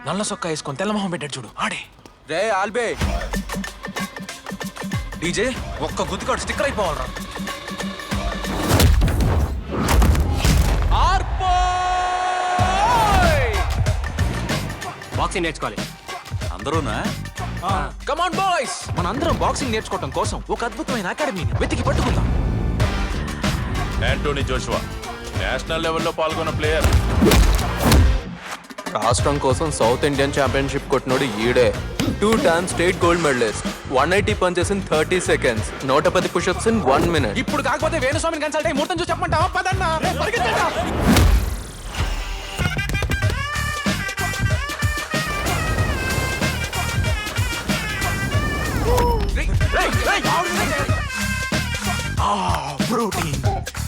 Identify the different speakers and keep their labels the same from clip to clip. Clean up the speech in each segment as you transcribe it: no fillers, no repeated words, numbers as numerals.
Speaker 1: నల్ల సొక్క వేసుకొని తెల్లమొహం పెట్టాడు చూడు ఆడే.
Speaker 2: రే ఆల్బే
Speaker 1: డీజే ఒక్క గుద్దుకాడు స్టిక్కర్ అయిపోవాలరా.
Speaker 3: బాక్సింగ్ నేర్చుకోవాలి
Speaker 2: అందరూనా?
Speaker 1: కమాన్ బాయ్స్, మనందరం బాక్సింగ్ నేర్చుకోవడం కోసం ఒక అద్భుతమైన అకాడమీని వెతికి పట్టుకుందాం.
Speaker 4: యాంటోనీ జోషువా నేషనల్ లెవెల్లో పాల్గొన్న ప్లేయర్.
Speaker 5: రాష్ట్రం కోసం సౌత్ ఇండియన్ ఛాంపియన్షిప్ కొట్టినోడు ఈడే. 2 times state gold medallist. 180 punches in 30 seconds. 110 push-ups in 1 minute.
Speaker 1: ఇప్పుడు కాకపోతే వేణుస్వామిని కన్సల్ట్ అయ్యి ముహూర్తం చూసి చెప్పమంటావా? పదన్నా పరిగెత్తండి.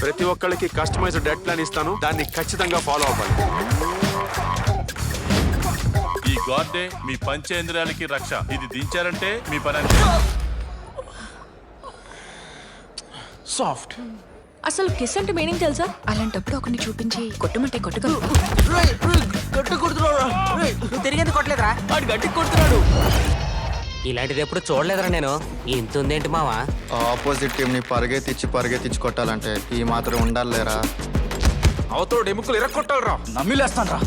Speaker 6: ప్రతి ఒక్కళ్ళకి కస్టమైజ్డ్ డెట్ ప్లాన్ ఇస్తాను, దాన్ని ఖచ్చితంగా ఫాలో అవ్వాలి.
Speaker 4: ఈ గార్డే మీ పంచేంద్రియాలకి రక్ష. ఇది దించారంటే మీ పని అంతే.
Speaker 1: సాఫ్ట్.
Speaker 7: అసలు కిస్ అంటే మీనింగ్ తెలుసా? అలాంటప్పుడు ఒకరిని చూపించి కొట్టమంటే కొట్టగలరు.
Speaker 2: గట్టి కొడుతున్నాడు. నువ్వు తిరిగేది కొట్టలేదురా?
Speaker 1: వాడు గట్టి కొడుతున్నాడు.
Speaker 3: ఇలాంటిది ఎప్పుడు చూడలేదురా నేను. ఇంత ఉందేంటి మావా?
Speaker 8: ఆపోజిట్ టీం ని పరిగెత్తించి కొట్టాలంటే ఈ మాత్రం ఉండాలిరా.
Speaker 1: అవతోడు ఎముకలు ఇరక్కొట్టాలరా.
Speaker 2: నమ్మిలేస్తాను రా.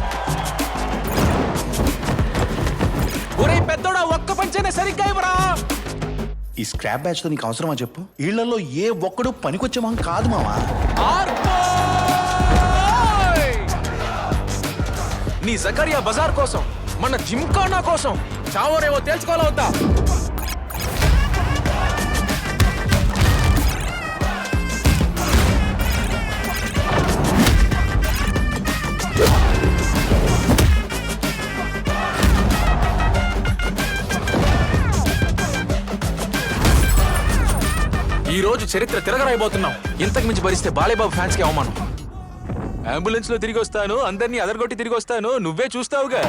Speaker 1: ఒరే పెద్దోడా, ఒక్క పంచేనే సరిగ్గా ఇవ్వరా.
Speaker 9: ఈ స్క్రాప్ బ్యాచ్ తో నీకు అవసరమా చెప్పు? వీళ్ళల్లో ఏ ఒక్కడు పనికొచ్చే మొహం కాదు మావా.
Speaker 1: నీ జకరియా బజార్ కోసం, మన జిమ్ఖానా కోసం చావరేవో తేల్చుకోవాలవుతా. ఈ రోజు చరిత్ర తిరగరాయబోతున్నాం. ఇంతకు మించి భరిస్తే బాలేబాబు ఫ్యాన్స్ కి అవమానం. అంబులెన్స్ లో తిరిగి వస్తాను, అందరినీ అదరగొట్టి తిరిగి వస్తాను, నువ్వే చూస్తావుగా.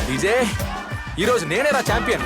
Speaker 1: డీజే, ఈ రోజు నేనేరా ఛాంపియన్.